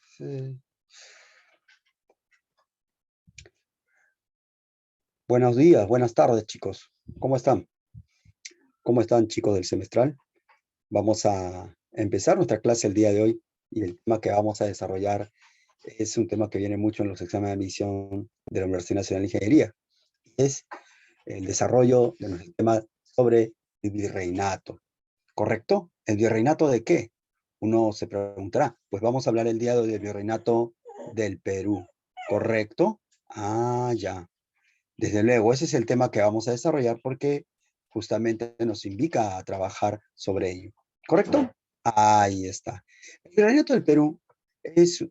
Sí. Buenos días, buenas tardes, chicos. ¿Cómo están? ¿Cómo están, chicos del semestral? Vamos a empezar nuestra clase el día de hoy y el tema que vamos a desarrollar es un tema que viene mucho en los exámenes de admisión de la Universidad Nacional de Ingeniería. Es el desarrollo de nuestro tema sobre el virreinato. ¿Correcto? ¿El virreinato de qué? Uno se preguntará. Pues vamos a hablar el día de hoy del virreinato del Perú. ¿Correcto? Ah, ya. Desde luego, ese es el tema que vamos a desarrollar porque justamente nos invita a trabajar sobre ello. ¿Correcto? Ahí está. El Virreinato del Perú es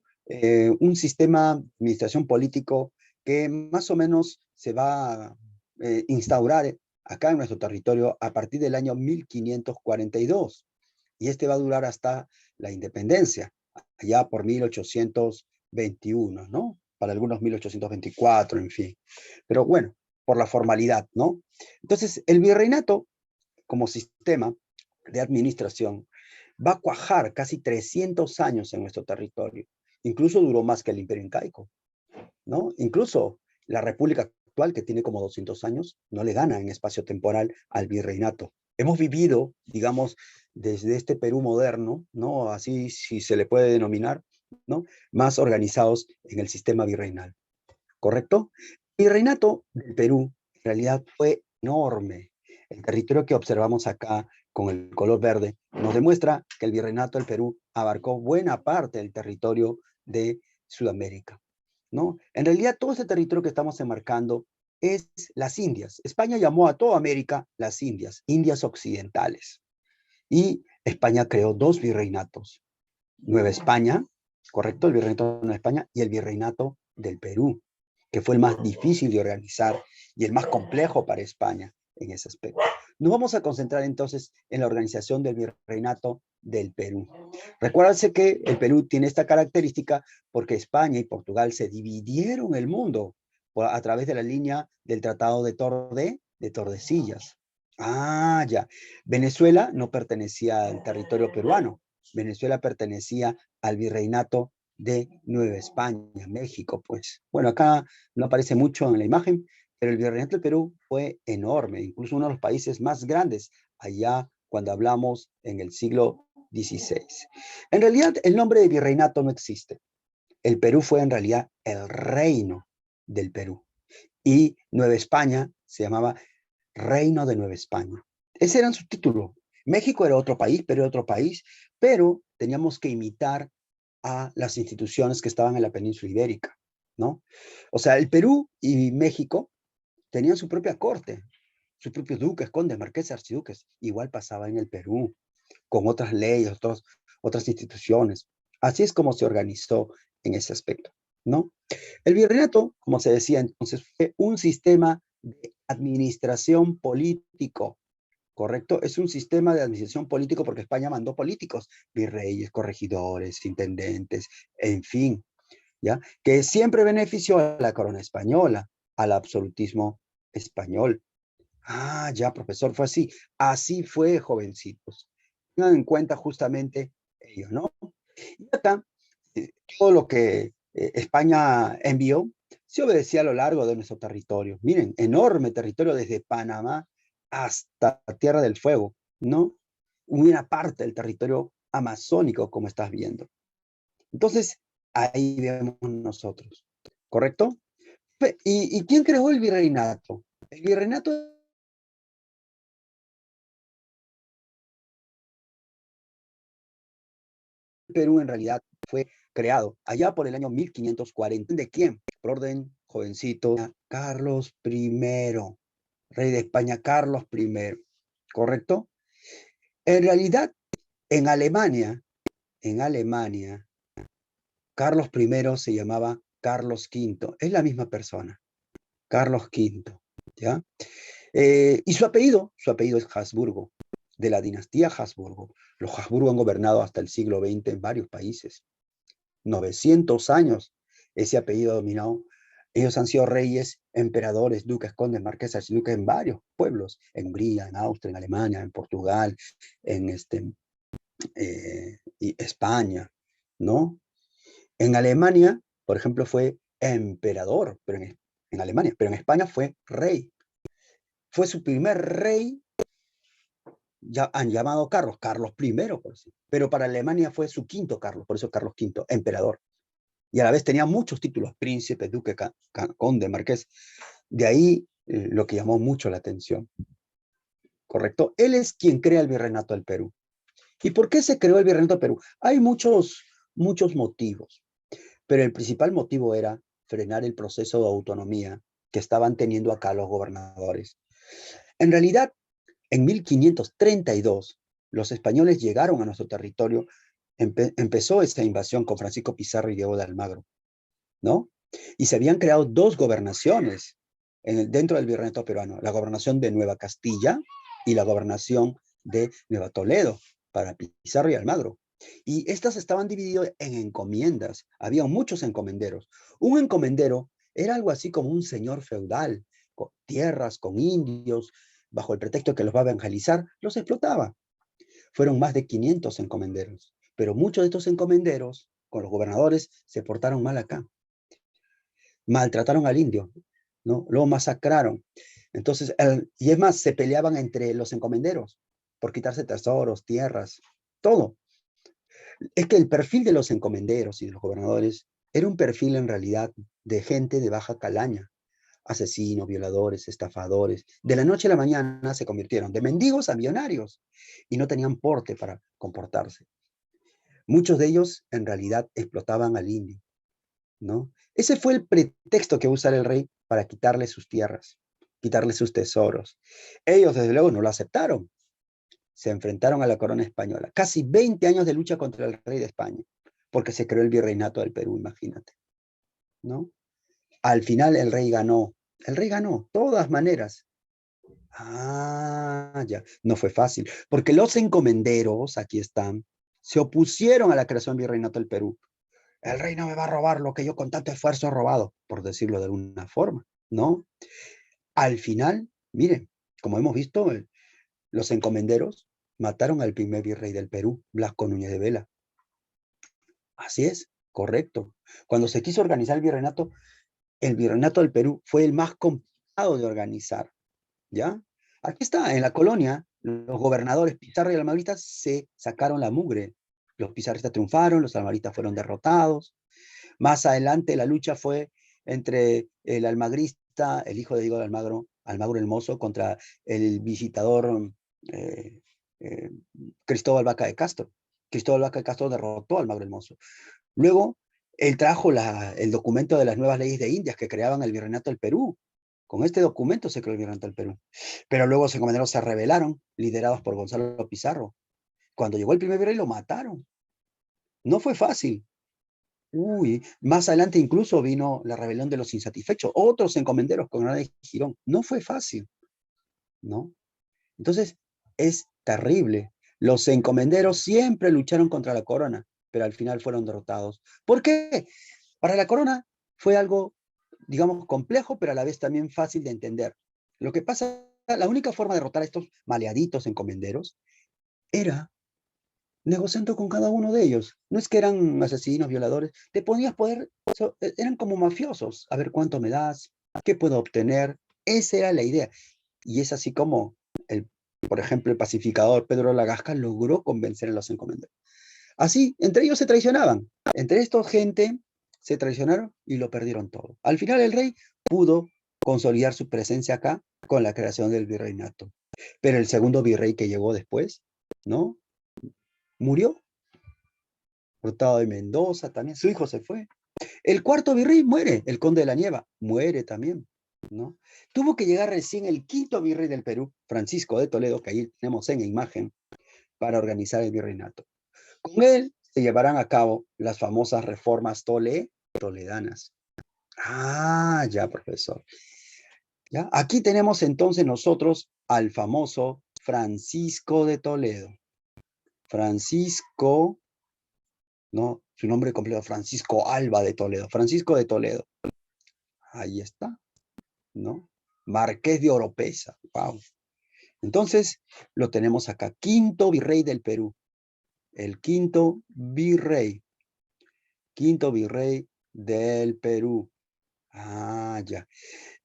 un sistema de administración político que más o menos se va a instaurar acá en nuestro territorio a partir del año 1542. Y este va a durar hasta la independencia, allá por 1821, ¿no? Para algunos 1824, en fin. Pero bueno, por la formalidad, ¿no? Entonces, el virreinato como sistema de administración va a cuajar casi 300 años en nuestro territorio. Incluso duró más que el imperio incaico, ¿no? Incluso la república actual, que tiene como 200 años, no le gana en espacio temporal al virreinato. Hemos vivido, digamos, desde este Perú moderno, ¿no? Así si se le puede denominar, ¿no? Más organizados en el sistema virreinal. ¿Correcto? El virreinato del Perú en realidad fue enorme. El territorio que observamos acá con el color verde nos demuestra que el virreinato del Perú abarcó buena parte del territorio de Sudamérica, ¿no? En realidad todo ese territorio que estamos enmarcando es las Indias. España llamó a toda América las Indias, Indias occidentales. Y España creó dos virreinatos, Nueva España, ¿correcto? El virreinato de Nueva España y el virreinato del Perú, que fue el más difícil de organizar y el más complejo para España en ese aspecto. Nos vamos a concentrar entonces en la organización del virreinato del Perú. Recuérdense que el Perú tiene esta característica porque España y Portugal se dividieron el mundo a través de la línea del Tratado de Tordesillas. Ah, ya. Venezuela no pertenecía al territorio peruano. Venezuela pertenecía al virreinato de Nueva España, México, pues. Bueno, acá no aparece mucho en la imagen, pero el virreinato del Perú fue enorme, incluso uno de los países más grandes allá cuando hablamos en el siglo XVI. En realidad, el nombre de virreinato no existe. El Perú fue en realidad el reino del Perú. Y Nueva España se llamaba Reino de Nueva España. Ese era su título. México era otro país, Perú era otro país, pero teníamos que imitar a las instituciones que estaban en la península ibérica, ¿no? O sea, el Perú y México tenían su propia corte, sus propios duques, condes, marqueses, archiduques. Igual pasaba en el Perú, con otras leyes, otras instituciones. Así es como se organizó en ese aspecto, ¿no? El virreinato, como se decía entonces, fue un sistema de administración político, ¿correcto? Es un sistema de administración político porque España mandó políticos, virreyes, corregidores, intendentes, en fin, ¿ya? Que siempre benefició a la corona española, al absolutismo español. Ah, ya, profesor, fue así. Así fue, jovencitos. Tengan en cuenta justamente ello, ¿no? Y acá, todo lo que España envió se obedecía a lo largo de nuestro territorio. Miren, enorme territorio desde Panamá hasta Tierra del Fuego, ¿no? Una parte del territorio amazónico, como estás viendo. Entonces, ahí vemos nosotros, ¿correcto? ¿Y quién creó el virreinato? El virreinato de Perú en realidad fue creado allá por el año 1540. ¿De quién? Por orden, jovencito, Carlos I, rey de España, Carlos I, ¿correcto? En realidad, en Alemania, en Alemania, Carlos I se llamaba Carlos V, es la misma persona, Carlos V, ¿ya? Y su apellido es Habsburgo, de la dinastía Habsburgo. Los Habsburgo han gobernado hasta el siglo XX en varios países. 900 años ese apellido dominado. Ellos han sido reyes, emperadores, duques, condes, marquesas y duques en varios pueblos, en Hungría, en Austria, en Alemania, en Portugal, en y España, ¿no? En Alemania, por ejemplo, fue emperador, pero en Alemania, pero en España fue rey. Fue su primer rey, ya han llamado Carlos, Carlos I, por así. Pero para Alemania fue su quinto Carlos, por eso Carlos V, emperador. Y a la vez tenía muchos títulos, príncipe, duque, conde, marqués. De ahí lo que llamó mucho la atención, ¿correcto? Él es quien crea el virreinato del Perú. ¿Y por qué se creó el virreinato del Perú? Hay muchos motivos, pero el principal motivo era frenar el proceso de autonomía que estaban teniendo acá los gobernadores. En realidad, en 1532, los españoles llegaron a nuestro territorio, empezó esa invasión con Francisco Pizarro y Diego de Almagro, ¿no? Y se habían creado dos gobernaciones dentro del virreinato peruano, la gobernación de Nueva Castilla y la gobernación de Nueva Toledo, para Pizarro y Almagro. Y estas estaban divididas en encomiendas, había muchos encomenderos. Un encomendero era algo así como un señor feudal, con tierras, con indios, bajo el pretexto que los va a evangelizar, los explotaba. Fueron más de 500 encomenderos, pero muchos de estos encomenderos, con los gobernadores, se portaron mal acá. Maltrataron al indio, ¿no? Lo masacraron. Entonces, y es más, se peleaban entre los encomenderos por quitarse tesoros, tierras, todo. Es que el perfil de los encomenderos y de los gobernadores era un perfil en realidad de gente de baja calaña, asesinos, violadores, estafadores. De la noche a la mañana se convirtieron de mendigos a millonarios y no tenían porte para comportarse. Muchos de ellos en realidad explotaban al indio, ¿no? Ese fue el pretexto que usa el rey para quitarle sus tierras, quitarle sus tesoros. Ellos desde luego no lo aceptaron. Se enfrentaron a la corona española. Casi 20 años de lucha contra el rey de España, porque se creó el virreinato del Perú, imagínate, ¿no? Al final el rey ganó, de todas maneras. Ah, ya, no fue fácil, porque los encomenderos, aquí están, se opusieron a la creación del virreinato del Perú. El rey no me va a robar lo que yo con tanto esfuerzo he robado, por decirlo de alguna forma, ¿no? Al final, miren, como hemos visto, los encomenderos mataron al primer virrey del Perú, Blasco Núñez de Vela. Así es, correcto. Cuando se quiso organizar el virreinato del Perú fue el más complicado de organizar, ¿ya? Aquí está, en la colonia, los gobernadores Pizarro y Almagrita se sacaron la mugre. Los pizarristas triunfaron, los almagristas fueron derrotados. Más adelante la lucha fue entre el almagrista, el hijo de Diego de Almagro, Almagro el Mozo, contra el visitador eh, eh, Cristóbal Vaca de Castro. Cristóbal Vaca de Castro derrotó a Almagro el Mozo. Luego, él trajo el documento de las nuevas leyes de Indias que creaban el virreinato del Perú. Con este documento se creó el virreinato del Perú. Pero luego los encomenderos se rebelaron, liderados por Gonzalo Pizarro. Cuando llegó el primer virrey lo mataron. No fue fácil. Uy, más adelante incluso vino la rebelión de los insatisfechos, otros encomenderos con Granada y Girón. No fue fácil, ¿no? Entonces, es terrible. Los encomenderos siempre lucharon contra la corona, pero al final fueron derrotados. ¿Por qué? Para la corona fue algo, digamos, complejo, pero a la vez también fácil de entender. Lo que pasa, la única forma de derrotar a estos maleaditos encomenderos era negociando con cada uno de ellos. No es que eran asesinos, violadores, te ponías poder, eran como mafiosos. A ver cuánto me das, qué puedo obtener. Esa era la idea. Y es así como, por ejemplo, el pacificador Pedro Lagasca logró convencer a los encomenderos. Así, entre ellos se traicionaban. Entre estos gente se traicionaron y lo perdieron todo. Al final el rey pudo consolidar su presencia acá con la creación del virreinato. Pero el segundo virrey que llegó después, ¿no? Murió. Hurtado de Mendoza también, su hijo se fue. El cuarto virrey muere, el conde de la Nieva, muere también, ¿no? Tuvo que llegar recién el quinto virrey del Perú, Francisco de Toledo, que ahí tenemos en imagen, para organizar el virreinato. Con él se llevarán a cabo las famosas reformas toledanas. Ah, ya, profesor. ¿Ya? Aquí tenemos entonces nosotros al famoso Francisco de Toledo. Francisco, ¿no? Su nombre completo, Francisco Alba de Toledo. Francisco de Toledo. Ahí está, ¿no? Marqués de Oropesa. Wow. Entonces, lo tenemos acá. Quinto virrey del Perú. El quinto virrey. quinto virrey del Perú. Ah, ya.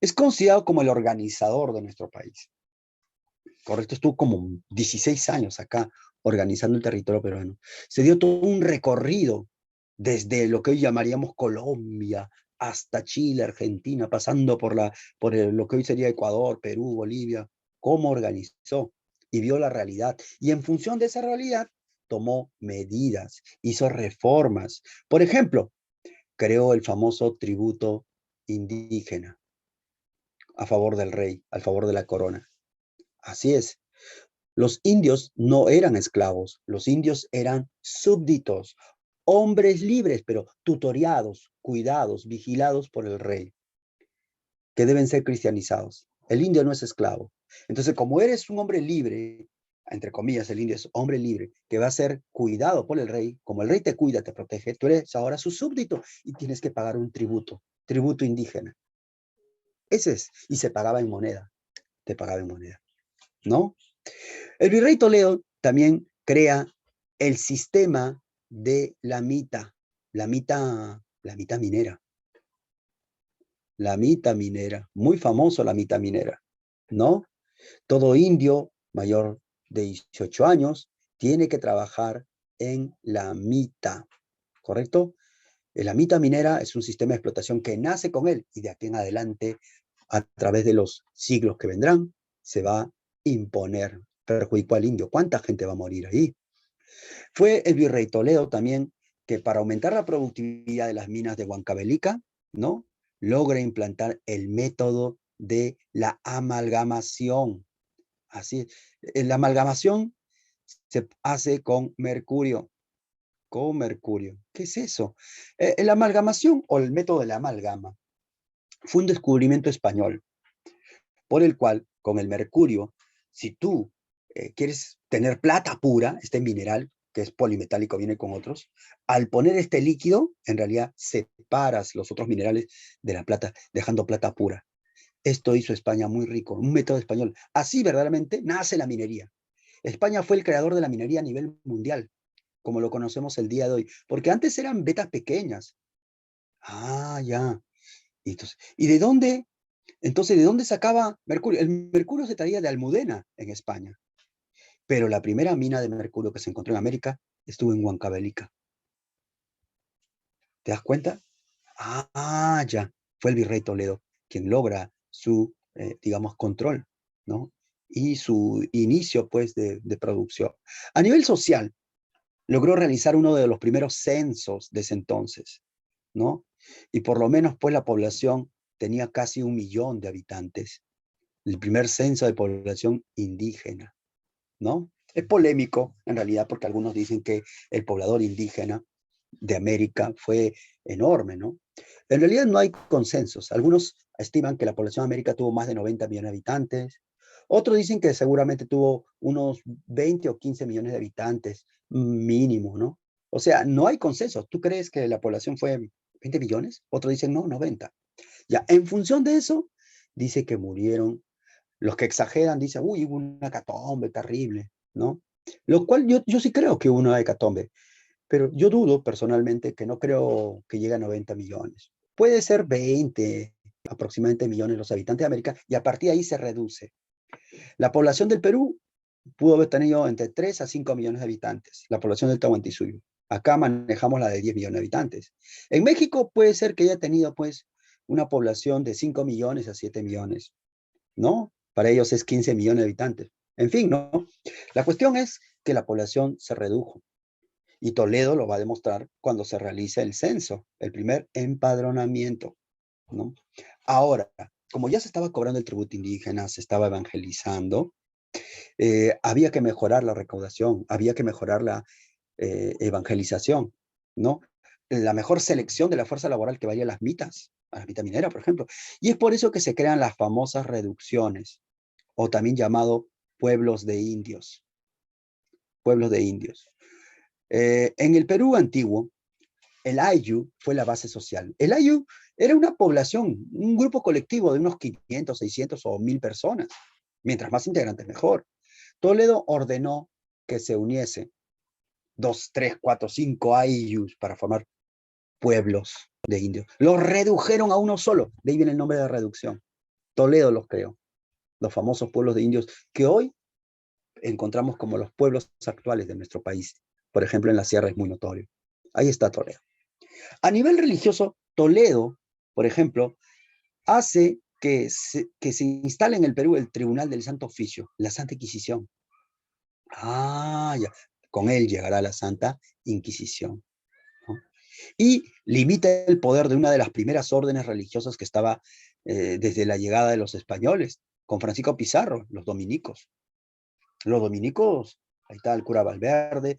Es considerado como el organizador de nuestro país. Correcto, estuvo como 16 años acá organizando el territorio peruano. Se dio todo un recorrido desde lo que hoy llamaríamos Colombia hasta Chile, Argentina, pasando lo que hoy sería Ecuador, Perú, Bolivia. Cómo organizó y vio la realidad. Y en función de esa realidad, tomó medidas, hizo reformas. Por ejemplo, creó el famoso tributo indígena a favor del rey, a favor de la corona. Así es. Los indios no eran esclavos, los indios eran súbditos, hombres libres, pero tutoriados, cuidados, vigilados por el rey, que deben ser cristianizados. El indio no es esclavo. Entonces, como eres un hombre libre, entre comillas, el indio es hombre libre, que va a ser cuidado por el rey, como el rey te cuida, te protege, tú eres ahora su súbdito y tienes que pagar un tributo, tributo indígena. Ese es, y se pagaba en moneda, te pagaba en moneda, ¿no? El virrey Toledo también crea el sistema de la mita minera, la mita minera, muy famoso la mita minera, ¿no? Todo indio mayor de 18 años tiene que trabajar en la mita, ¿correcto? La mita minera es un sistema de explotación que nace con él y de aquí en adelante, a través de los siglos que vendrán, se va a imponer. Perjudicó al indio. ¿Cuánta gente va a morir ahí? Fue el virrey Toledo también que para aumentar la productividad de las minas de Huancavelica, ¿no? Logra implantar el método de la amalgamación. Así, la amalgamación se hace con mercurio. Con mercurio. ¿Qué es eso? La amalgamación o el método de la amalgama fue un descubrimiento español por el cual con el mercurio, si tú quieres tener plata pura, este mineral que es polimetálico, viene con otros, al poner este líquido, en realidad separas los otros minerales de la plata, dejando plata pura. Esto hizo España muy rico, un método español. Así verdaderamente nace la minería. España fue el creador de la minería a nivel mundial, como lo conocemos el día de hoy, porque antes eran vetas pequeñas. Ah, ya. ¿Y de dónde? Entonces, ¿de dónde sacaba mercurio? El mercurio se traía de Almudena, en España, pero la primera mina de mercurio que se encontró en América estuvo en Huancavelica. ¿Te das cuenta? Ah, ya. Fue el virrey Toledo quien logra su, digamos, control, ¿no? Y su inicio, pues, de producción. A nivel social, logró realizar uno de los primeros censos de ese entonces, ¿no? Y por lo menos, pues, la población tenía casi 1 millón de habitantes. El primer censo de población indígena, ¿no? Es polémico, en realidad, porque algunos dicen que el poblador indígena de América fue enorme, ¿no? En realidad no hay consensos. Algunos estiman que la población de América tuvo más de 90 millones de habitantes. Otros dicen que seguramente tuvo unos 20 o 15 millones de habitantes mínimo, ¿no? O sea, no hay consenso. ¿Tú crees que la población fue 20 millones? Otros dicen no, 90. Ya, en función de eso, dice que murieron. Los que exageran dicen, uy, hubo una hecatombe terrible, ¿no? Lo cual yo sí creo que hubo una hecatombe, pero yo dudo personalmente que no creo que llegue a 90 millones. Puede ser 20 aproximadamente millones los habitantes de América y a partir de ahí se reduce. La población del Perú pudo haber tenido entre 3 a 5 millones de habitantes, la población del Tahuantinsuyo. Acá manejamos la de 10 millones de habitantes. En México puede ser que haya tenido pues una población de 5 millones a 7 millones, ¿no? Para ellos es 15 millones de habitantes. En fin, ¿no? La cuestión es que la población se redujo. Y Toledo lo va a demostrar cuando se realice el censo, el primer empadronamiento, ¿no? Ahora, como ya se estaba cobrando el tributo indígena, se estaba evangelizando, había que mejorar la recaudación, había que mejorar la evangelización, ¿no? La mejor selección de la fuerza laboral que vaya a la mita minera, por ejemplo. Y es por eso que se crean las famosas reducciones, o también llamado pueblos de indios, pueblos de indios. En el Perú antiguo, el Ayu fue la base social. El Ayu era una población, un grupo colectivo de unos 500, 600 o 1000 personas. Mientras más integrantes, mejor. Toledo ordenó que se uniese 2, 3, 4, 5 Ayus para formar pueblos de indios. Los redujeron a uno solo. De ahí viene el nombre de reducción. Toledo los creó. Los famosos pueblos de indios que hoy encontramos como los pueblos actuales de nuestro país. Por ejemplo, en la sierra es muy notorio. Ahí está Toledo. A nivel religioso, Toledo, por ejemplo, hace que se instale en el Perú el Tribunal del Santo Oficio, la Santa Inquisición. Ah, ya. Con él llegará la Santa Inquisición, ¿no? Y limita el poder de una de las primeras órdenes religiosas que estaba desde la llegada de los españoles, con Francisco Pizarro, los dominicos. Los dominicos, ahí está el cura Valverde,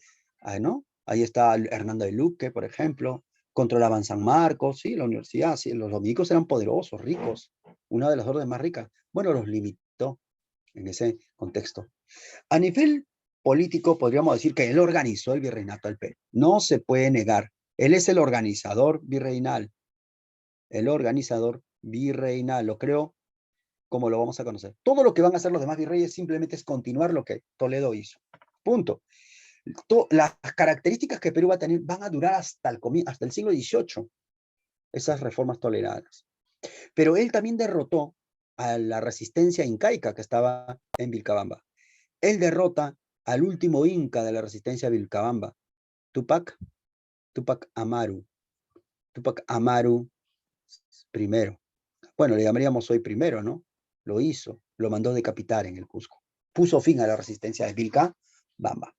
¿no? Ahí está Hernando de Luque, por ejemplo, controlaban San Marcos, sí, la universidad, sí, los dominicos eran poderosos, ricos, una de las órdenes más ricas. Bueno, los limitó en ese contexto. A nivel político, podríamos decir que él organizó el virreinato del Perú. No se puede negar. Él es el organizador virreinal. El organizador virreinal, lo creo como lo vamos a conocer. Todo lo que van a hacer los demás virreyes simplemente es continuar lo que Toledo hizo. Punto. Las características que Perú va a tener van a durar hasta el siglo XVIII, esas reformas toleradas. Pero él también derrotó a la resistencia incaica que estaba en Vilcabamba. Él derrota al último inca de la resistencia a Vilcabamba, Tupac Amaru. Tupac Amaru primero. Bueno, le llamaríamos hoy primero, ¿no? Lo hizo, lo mandó decapitar en el Cusco. Puso fin a la resistencia de Vilcabamba.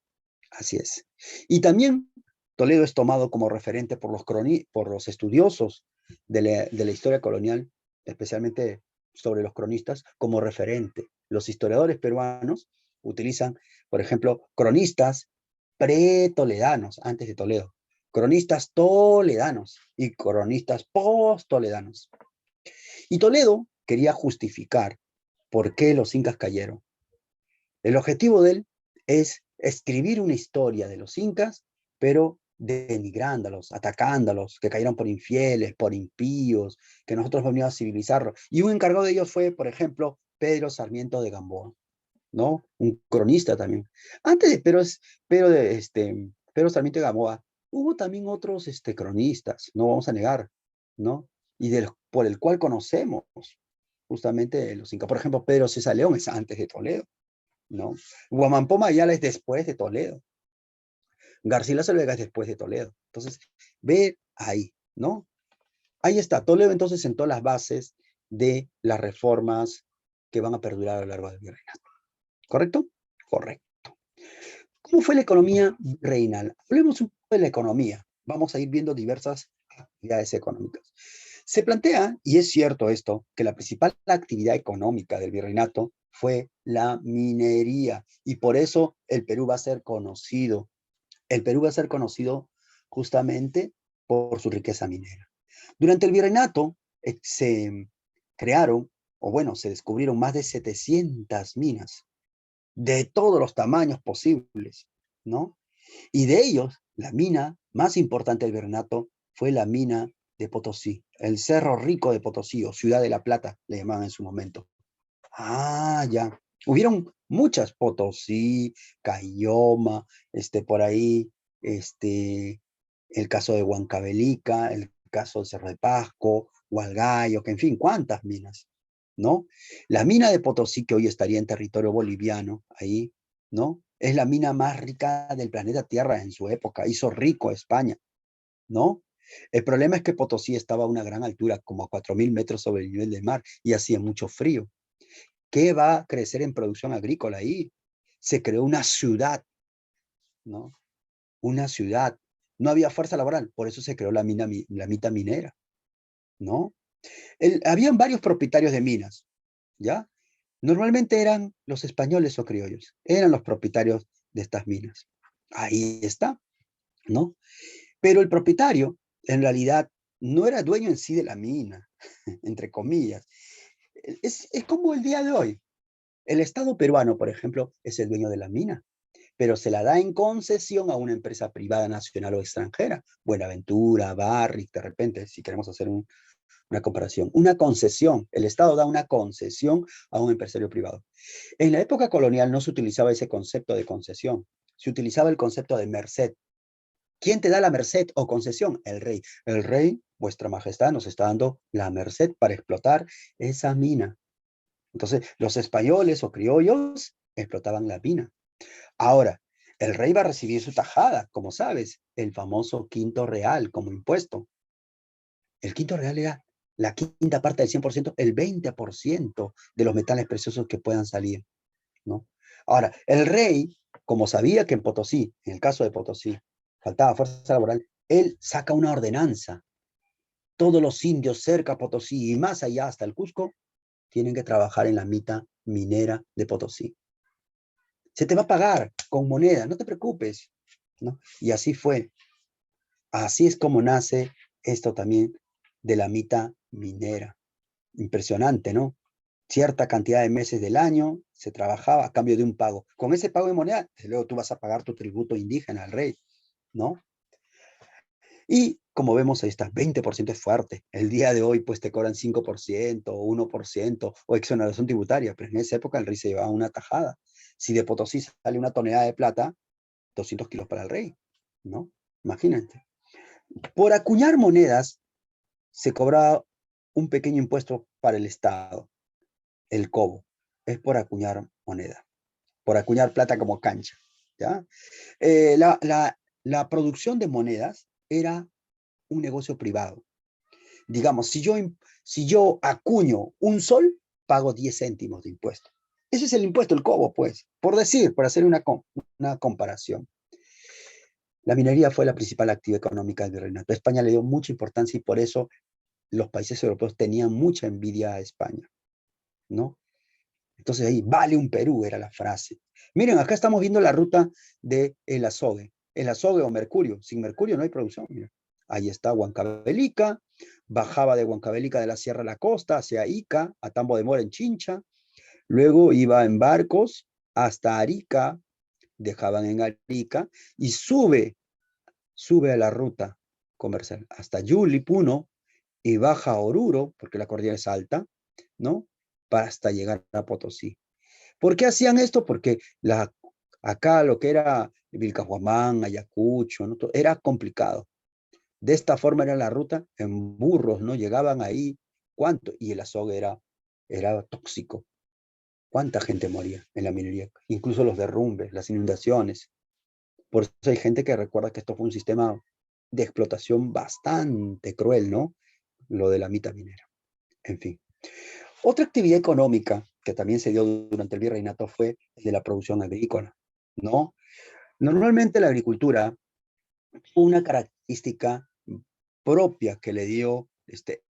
Así es. Y también Toledo es tomado como referente por los estudiosos de la historia colonial, especialmente sobre los cronistas, como referente. Los historiadores peruanos utilizan, por ejemplo, cronistas pre-toledanos, antes de Toledo, cronistas toledanos y cronistas post-toledanos. Y Toledo quería justificar por qué los incas cayeron. El objetivo de él es escribir una historia de los incas, pero denigrándolos, atacándolos, que cayeron por infieles, por impíos, que nosotros venimos a civilizarlos. Y un encargado de ellos fue, por ejemplo, Pedro Sarmiento de Gamboa, ¿no? Un cronista también. Antes de Pedro Sarmiento de Gamboa, hubo también otros cronistas, no vamos a negar, ¿no? Y por el cual conocemos justamente los incas. Por ejemplo, Pedro César León es antes de Toledo, ¿no? Huamampoma ya es después de Toledo. Garcilaso Vega es después de Toledo. Entonces, ve ahí, ¿no? Ahí está. Toledo entonces sentó las bases de las reformas que van a perdurar a lo largo del virreinato. ¿Correcto? Correcto. ¿Cómo fue la economía virreinal? Hablemos un poco de la economía. Vamos a ir viendo diversas actividades económicas. Se plantea, y es cierto esto, que la principal actividad económica del virreinato fue la minería, y por eso el Perú va a ser conocido. El Perú va a ser conocido justamente por su riqueza minera. Durante el virreinato se crearon, o bueno, se descubrieron más de 700 minas de todos los tamaños posibles, ¿no? Y de ellos, la mina más importante del virreinato fue la mina de Potosí, el Cerro Rico de Potosí, o Ciudad de la Plata, le llamaban en su momento. Ah, ya. Hubieron muchas, Potosí, Cayoma, por ahí, el caso de Huancavelica, el caso de Cerro de Pasco, Hualgayo, que en fin, cuántas minas, ¿no? La mina de Potosí, que hoy estaría en territorio boliviano, ahí, ¿no? Es la mina más rica del planeta Tierra en su época, hizo rico a España, ¿no? El problema es que Potosí estaba a una gran altura, como a 4.000 metros sobre el nivel del mar, y hacía mucho frío. ¿Qué va a crecer en producción agrícola ahí? Se creó una ciudad, ¿no? Una ciudad. No había fuerza laboral, por eso se creó la mita minera, ¿no? Habían varios propietarios de minas, ¿ya? Normalmente eran los españoles o criollos, eran los propietarios de estas minas. Ahí está, ¿no? Pero el propietario, en realidad, no era dueño en sí de la mina, entre comillas. Es como el día de hoy. El Estado peruano, por ejemplo, es el dueño de la mina, pero se la da en concesión a una empresa privada nacional o extranjera. Buenaventura, Barrick, de repente, si queremos hacer una comparación. Una concesión. El Estado da una concesión a un empresario privado. En la época colonial no se utilizaba ese concepto de concesión. Se utilizaba el concepto de merced. ¿Quién te da la merced o concesión? El rey. El rey, vuestra majestad, nos está dando la merced para explotar esa mina. Entonces, los españoles o criollos explotaban la mina. Ahora, el rey va a recibir su tajada, como sabes, el famoso quinto real como impuesto. El quinto real era la quinta parte del 100%, el 20% de los metales preciosos que puedan salir, ¿no? Ahora, el rey, como sabía que en Potosí, en el caso de Potosí, faltaba fuerza laboral, él saca una ordenanza. Todos los indios cerca a Potosí y más allá hasta el Cusco tienen que trabajar en la mitad minera de Potosí. Se te va a pagar con moneda, no te preocupes, ¿no? Y así fue. Así es como nace esto también de la mitad minera. Impresionante, ¿no? Cierta cantidad de meses del año se trabajaba a cambio de un pago. Con ese pago de moneda, luego tú vas a pagar tu tributo indígena al rey, ¿no? Y como vemos, ahí está, 20% es fuerte. El día de hoy, pues te cobran 5% o 1% o exoneración tributaria, pero en esa época el rey se llevaba una tajada. Si de Potosí sale una tonelada de plata, 200 kilos para el rey, ¿no? Imagínate. Por acuñar monedas se cobraba un pequeño impuesto para el Estado, el cobo. Es por acuñar moneda, por acuñar plata como cancha, ¿ya? La producción de monedas era un negocio privado. Digamos, si yo acuño un sol, pago 10 céntimos de impuesto. Ese es el impuesto, el cobo, pues, por decir, por hacer una comparación. La minería fue la principal actividad económica del virreinato. España le dio mucha importancia y por eso los países europeos tenían mucha envidia a España, ¿no? Entonces ahí, vale un Perú, era la frase. Miren, acá estamos viendo la ruta de el azogue. El azogue o mercurio. Sin mercurio no hay producción. Mira. Ahí está Huancavelica. Bajaba de Huancavelica de la Sierra a la Costa, hacia Ica, a Tambo de Mora en Chincha. Luego iba en barcos hasta Arica, dejaban en Arica y sube a la ruta comercial hasta Yuli, Puno, y baja a Oruro, porque la cordillera es alta, ¿no? Para hasta llegar a Potosí. ¿Por qué hacían esto? Porque acá lo que era Vilcahuamán, Ayacucho, ¿no? Era complicado. De esta forma era la ruta en burros, ¿no? Llegaban ahí, ¿cuánto? Y el azogue era tóxico. ¿Cuánta gente moría en la minería? Incluso los derrumbes, las inundaciones. Por eso hay gente que recuerda que esto fue un sistema de explotación bastante cruel, ¿no? Lo de la mita minera. En fin. Otra actividad económica que también se dio durante el virreinato fue el de la producción agrícola, ¿no? Normalmente la agricultura fue una característica propia que le dio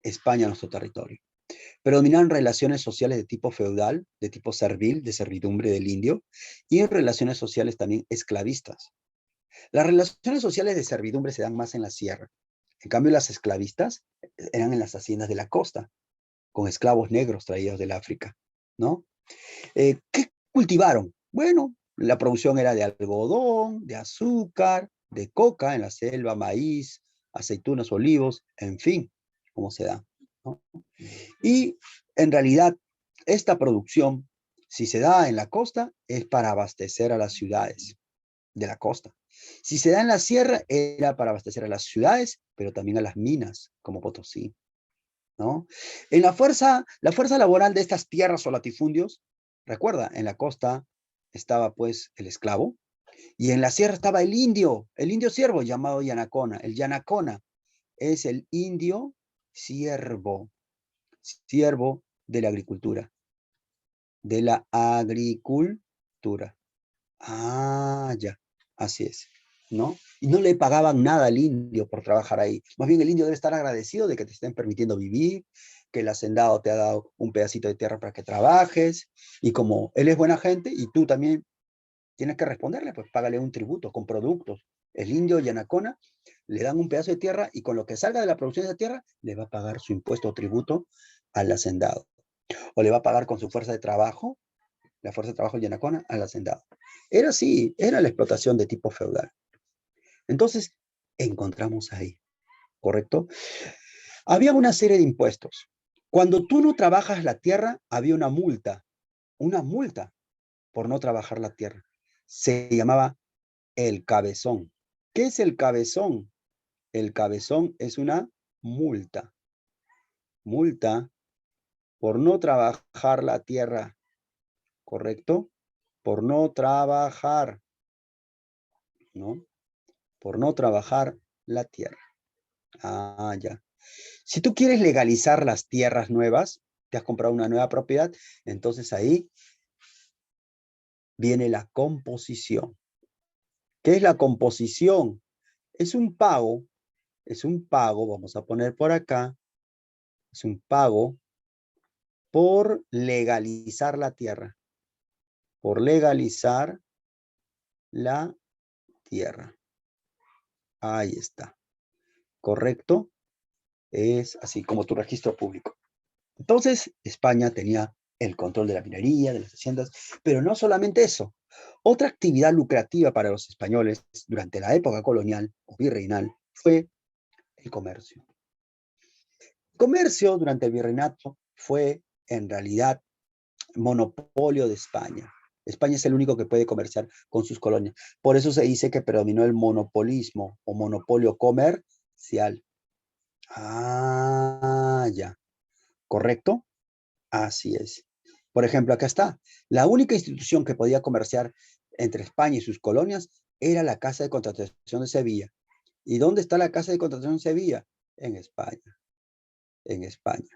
España a nuestro territorio. Predominan relaciones sociales de tipo feudal, de tipo servil, de servidumbre del indio, y relaciones sociales también esclavistas. Las relaciones sociales de servidumbre se dan más en la sierra. En cambio, las esclavistas eran en las haciendas de la costa, con esclavos negros traídos del África, ¿no? ¿Qué cultivaron? Bueno, la producción era de algodón, de azúcar, de coca en la selva, maíz, aceitunas, olivos, en fin, cómo se da, ¿no? Y en realidad, esta producción, si se da en la costa, es para abastecer a las ciudades de la costa. Si se da en la sierra, era para abastecer a las ciudades, pero también a las minas, como Potosí, ¿no? En la fuerza laboral de estas tierras o latifundios, recuerda, en la costa estaba pues el esclavo y en la sierra estaba el indio siervo llamado Yanacona. El Yanacona es el indio siervo, siervo de la agricultura, de la agricultura. Ah, ya, así es, ¿no? Y no le pagaban nada al indio por trabajar ahí. Más bien el indio debe estar agradecido de que te estén permitiendo vivir, que el hacendado te ha dado un pedacito de tierra para que trabajes, y como él es buena gente y tú también tienes que responderle, pues págale un tributo con productos. El indio Yanacona le dan un pedazo de tierra y con lo que salga de la producción de esa tierra le va a pagar su impuesto o tributo al hacendado. O le va a pagar con su fuerza de trabajo, la fuerza de trabajo Yanacona, al hacendado. Era así, era la explotación de tipo feudal. Entonces, encontramos ahí, ¿correcto? Había una serie de impuestos. Cuando tú no trabajas la tierra, había una multa por no trabajar la tierra. Se llamaba el cabezón. ¿Qué es el cabezón? El cabezón es una multa. Multa por no trabajar la tierra, ¿correcto? Por no trabajar, ¿no? Por no trabajar la tierra. Ah, ya. Si tú quieres legalizar las tierras nuevas, te has comprado una nueva propiedad, entonces ahí viene la composición. ¿Qué es la composición? Es un pago, vamos a poner por acá, es un pago por legalizar la tierra, por legalizar la tierra. Ahí está, ¿correcto? Es así como tu registro público. Entonces, España tenía el control de la minería, de las haciendas, pero no solamente eso. Otra actividad lucrativa para los españoles durante la época colonial o virreinal fue el comercio. El comercio durante el virreinato fue en realidad monopolio de España. España es el único que puede comerciar con sus colonias. Por eso se dice que predominó el monopolismo o monopolio comercial. Ah, ya. ¿Correcto? Así es. Por ejemplo, acá está. La única institución que podía comerciar entre España y sus colonias era la Casa de Contratación de Sevilla. ¿Y dónde está la Casa de Contratación de Sevilla? En España. En España.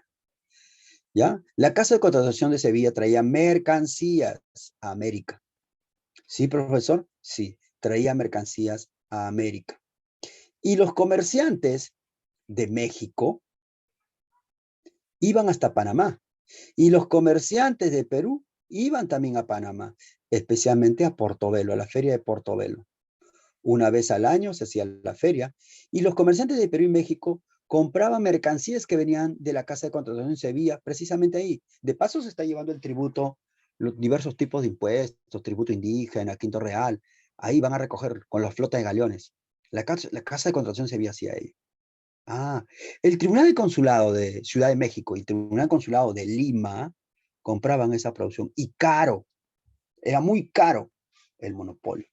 ¿Ya? La Casa de Contratación de Sevilla traía mercancías a América. ¿Sí, profesor? Sí, traía mercancías a América. Y los comerciantes de México iban hasta Panamá. Y los comerciantes de Perú iban también a Panamá, especialmente a Portobelo, a la feria de Portobelo. Una vez al año se hacía la feria y los comerciantes de Perú y México compraban mercancías que venían de la Casa de Contratación en Sevilla, precisamente ahí. De paso se está llevando el tributo, los diversos tipos de impuestos, tributo indígena, quinto real. Ahí van a recoger con la flota de galeones. La Casa de Contratación en Sevilla hacía ahí. Ah, el Tribunal de Consulado de Ciudad de México y el Tribunal de Consulado de Lima compraban esa producción y caro, era muy caro el monopolio,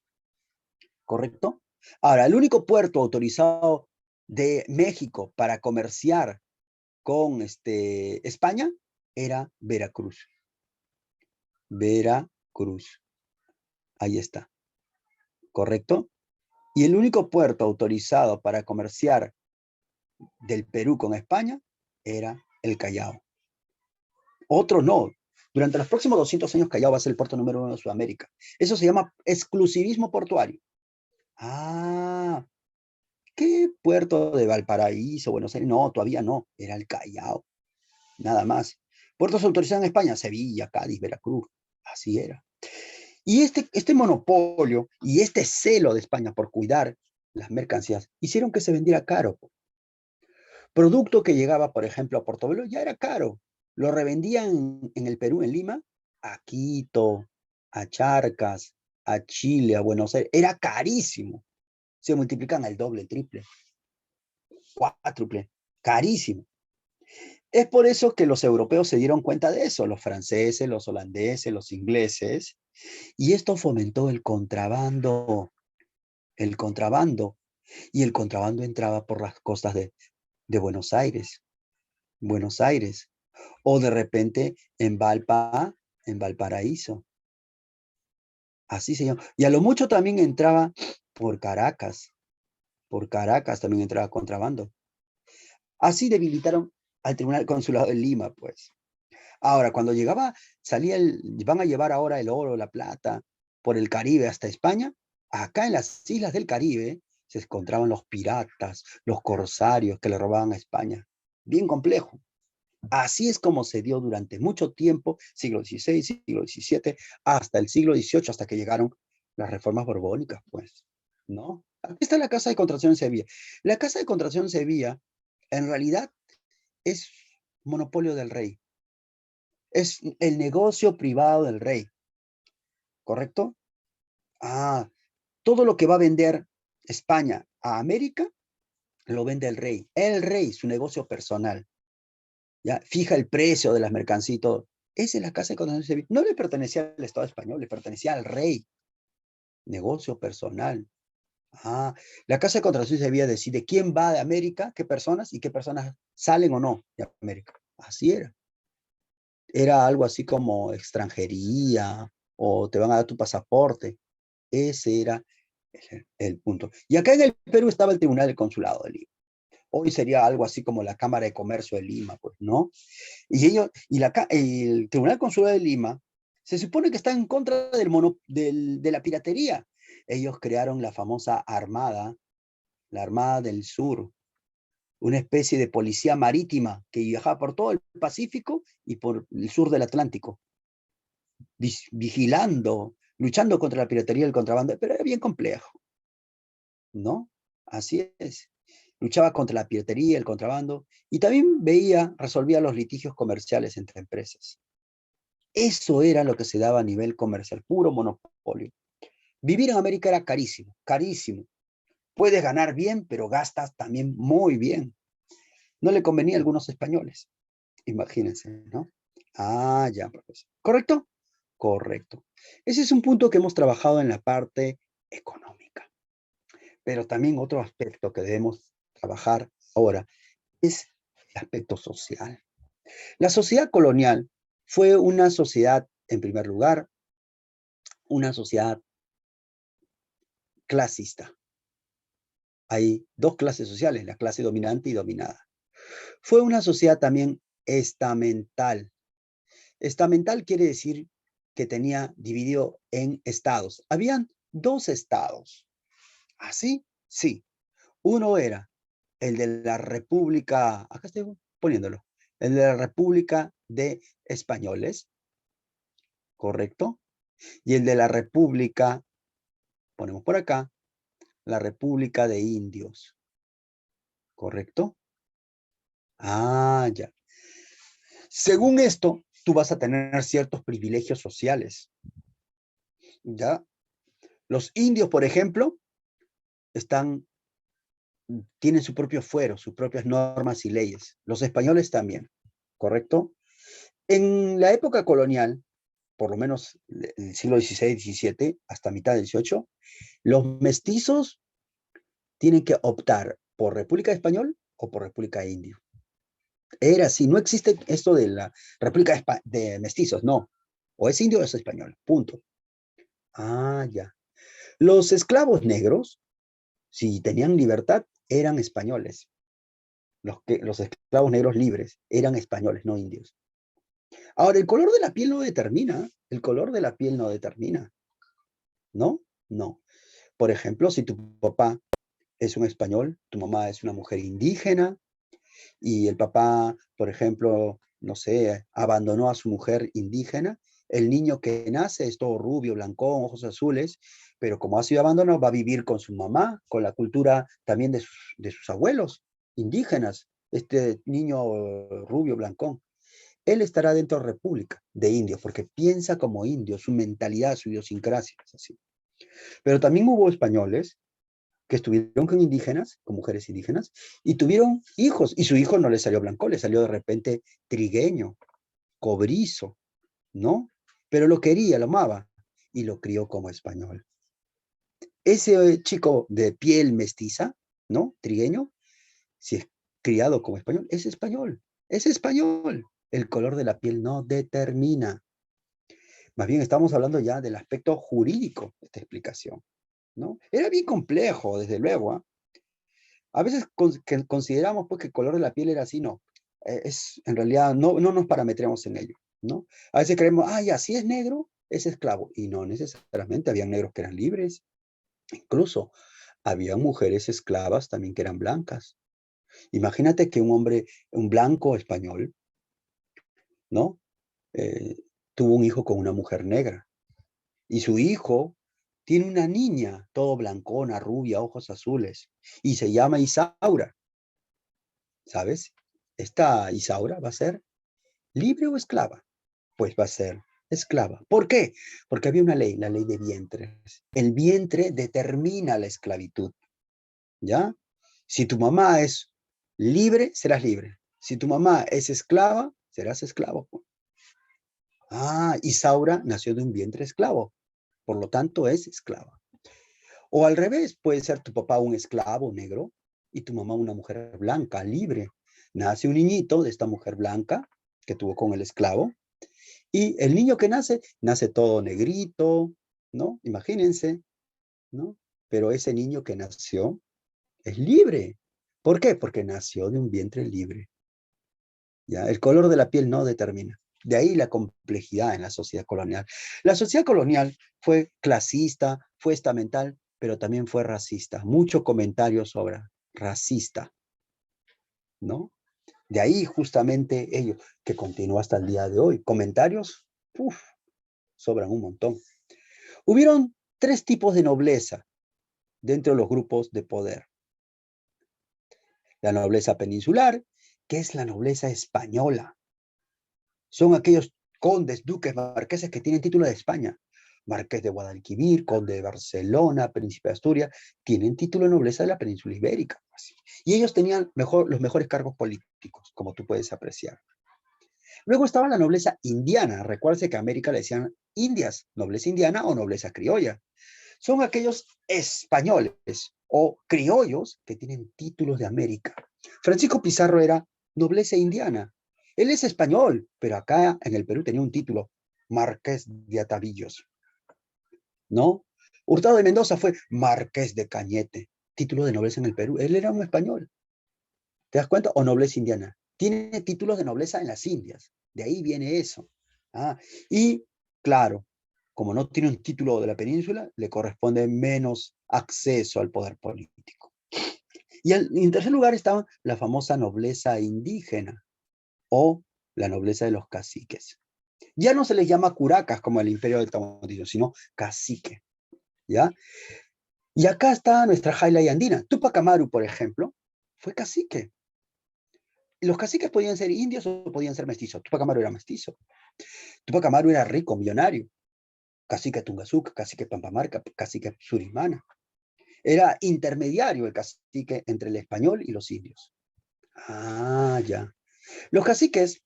¿correcto? Ahora, el único puerto autorizado de México para comerciar con España era Veracruz. Veracruz, ahí está, ¿correcto? Y el único puerto autorizado para comerciar del Perú con España era el Callao. Otro no. Durante los próximos 200 años, Callao va a ser el puerto número 1 de Sudamérica. Eso se llama exclusivismo portuario. Ah, ¿qué puerto de Valparaíso, Buenos Aires? No, todavía no. Era el Callao. Nada más. Puertos autorizados en España, Sevilla, Cádiz, Veracruz. Así era. Y este monopolio y este celo de España por cuidar las mercancías hicieron que se vendiera caro. Producto que llegaba, por ejemplo, a Portobelo ya era caro. Lo revendían en el Perú, en Lima, a Quito, a Charcas, a Chile, a Buenos Aires. Era carísimo. Se multiplican al doble, el triple, cuádruple. Carísimo. Es por eso que los europeos se dieron cuenta de eso, los franceses, los holandeses, los ingleses, y esto fomentó el contrabando. El contrabando. Y el contrabando entraba por las costas de Buenos Aires. Buenos Aires. O de repente en Valparaíso. Así se llama. Y a lo mucho también entraba por Caracas. Por Caracas también entraba contrabando. Así debilitaron al Tribunal Consulado de Lima, pues. Ahora, cuando llegaba, van a llevar ahora el oro, la plata, por el Caribe hasta España. Acá en las islas del Caribe se encontraban los piratas, los corsarios que le robaban a España. Bien complejo. Así es como se dio durante mucho tiempo, siglo XVI, siglo XVII, hasta el siglo XVIII, hasta que llegaron las reformas borbónicas, pues, ¿no? Aquí está la Casa de Contratación en Sevilla. La Casa de Contratación en Sevilla, en realidad, es monopolio del rey. Es el negocio privado del rey, ¿correcto? Ah, todo lo que va a vender España a América, lo vende el rey, su negocio personal. ¿Ya? Fija el precio de las mercancías y todo. Esa es la Casa de Contratación Sevilla. No le pertenecía al Estado español, le pertenecía al rey. Negocio personal. Ah, la Casa de Contratación debía decir quién va de América, qué personas y qué personas salen o no de América. Así era. Era algo así como extranjería o te van a dar tu pasaporte. Ese era el punto. Y acá en el Perú estaba el Tribunal del Consulado de Lima. Hoy sería algo así como la Cámara de Comercio de Lima, pues, ¿no? El Tribunal Consular de Lima se supone que está en contra de la piratería. Ellos crearon la famosa Armada, la Armada del Sur, una especie de policía marítima que viajaba por todo el Pacífico y por el sur del Atlántico, vigilando, luchando contra la piratería y el contrabando, pero era bien complejo, ¿no? Así es. Luchaba contra la piratería, el contrabando, y también resolvía los litigios comerciales entre empresas. Eso era lo que se daba a nivel comercial, puro monopolio. Vivir en América era carísimo, carísimo. Puedes ganar bien, pero gastas también muy bien. No le convenía a algunos españoles. Imagínense, ¿no? Ah, ya, profesor. ¿Correcto? Correcto. Ese es un punto que hemos trabajado en la parte económica. Pero también otro aspecto que debemos trabajar ahora es el aspecto social. La sociedad colonial fue una sociedad, en primer lugar, una sociedad clasista. Hay dos clases sociales, la clase dominante y dominada. Fue una sociedad también estamental. Estamental quiere decir que tenía dividido en estados. Habían dos estados. ¿Así? Sí. Uno era el de la República, acá estoy poniéndolo, el de la República de Españoles, ¿correcto? Y el de la República, ponemos por acá, la República de Indios, ¿correcto? Ah, ya. Según esto, tú vas a tener ciertos privilegios sociales, ¿ya? Los indios, por ejemplo, tienen su propio fuero, sus propias normas y leyes. Los españoles también, ¿correcto? En la época colonial, por lo menos el siglo XVI, XVII, hasta mitad del XVIII, los mestizos tienen que optar por República Español o por República Indio. Era así, no existe esto de la República de Mestizos, no. O es indio o es español, punto. Ah, ya. Los esclavos negros, si tenían libertad, eran españoles. Los esclavos negros libres eran españoles, no indios. Ahora, el color de la piel no determina, el color de la piel no determina, ¿no? No. Por ejemplo, si tu papá es un español, tu mamá es una mujer indígena, y el papá, por ejemplo, no sé, abandonó a su mujer indígena, el niño que nace es todo rubio, blancón, ojos azules, pero como ha sido abandonado, va a vivir con su mamá, con la cultura también de sus abuelos indígenas, este niño rubio, blancón. Él estará dentro de República de Indios, porque piensa como indio, su mentalidad, su idiosincrasia es así. Pero también hubo españoles que estuvieron con indígenas, con mujeres indígenas, y tuvieron hijos, y su hijo no le salió blanco, le salió de repente trigueño, cobrizo, ¿no? Pero lo quería, lo amaba, y lo crió como español. Ese chico de piel mestiza, ¿no? Trigueño, si es criado como español, es español, es español. El color de la piel no determina. Más bien estamos hablando ya del aspecto jurídico de esta explicación, ¿no? Era bien complejo, desde luego, ¿eh? A veces consideramos pues, que el color de la piel era así, no. En realidad, no nos parametremos en ello, ¿no? A veces creemos, ya, si es negro, es esclavo. Y no necesariamente, había negros que eran libres. Incluso había mujeres esclavas también que eran blancas. Imagínate que un hombre, un blanco español, ¿no? Eh, tuvo un hijo con una mujer negra. Y su hijo tiene una niña, todo blancona, rubia, ojos azules, y se llama Isaura. ¿Sabes? Esta Isaura va a ser libre o esclava. Pues va a ser esclava. ¿Por qué? Porque había una ley, la ley de vientres. El vientre determina la esclavitud. ¿Ya? Si tu mamá es libre, serás libre. Si tu mamá es esclava, serás esclavo. Isaura nació de un vientre esclavo. Por lo tanto, es esclava. O al revés, puede ser tu papá un esclavo negro y tu mamá una mujer blanca, libre. Nace un niñito de esta mujer blanca que tuvo con el esclavo y el niño que nace, nace todo negrito, ¿no? Imagínense, ¿no? Pero ese niño que nació es libre. ¿Por qué? Porque nació de un vientre libre. ¿Ya? El color de la piel no determina. De ahí la complejidad en la sociedad colonial. La sociedad colonial fue clasista, fue estamental, pero también fue racista. Mucho comentario sobre racista, ¿no? De ahí justamente ello, que continúa hasta el día de hoy. Comentarios, uf, sobran un montón. Hubieron tres tipos de nobleza dentro de los grupos de poder. La nobleza peninsular, que es la nobleza española. Son aquellos condes, duques, marqueses que tienen título de España. Marqués de Guadalquivir, conde de Barcelona, príncipe de Asturias, tienen título de nobleza de la península ibérica. Y ellos tenían los mejores cargos políticos, como tú puedes apreciar. Luego estaba la nobleza indiana. Recuerden que a América le decían indias, nobleza indiana o nobleza criolla. Son aquellos españoles o criollos que tienen títulos de América. Francisco Pizarro era nobleza indiana. Él es español, pero acá en el Perú tenía un título, Marqués de Atavillos, ¿no? Hurtado de Mendoza fue Marqués de Cañete, título de nobleza en el Perú. Él era un español, ¿te das cuenta? O nobleza indiana. Tiene títulos de nobleza en las Indias. De ahí viene eso. Ah, y claro, como no tiene un título de la península, le corresponde menos acceso al poder político. Y en tercer lugar estaba la famosa nobleza indígena o la nobleza de los caciques. Ya no se les llama curacas como el imperio del Tahuantinsuyo, sino cacique. ¿Ya? Y acá está nuestra Jaila andina. Tupac Amaru, por ejemplo, fue cacique. Los caciques podían ser indios o podían ser mestizos. Tupac Amaru era mestizo. Tupac Amaru era rico, millonario. Cacique Tungazuca, cacique Pampamarca, cacique Surimana. Era intermediario el cacique entre el español y los indios. Ah, ya. Los caciques,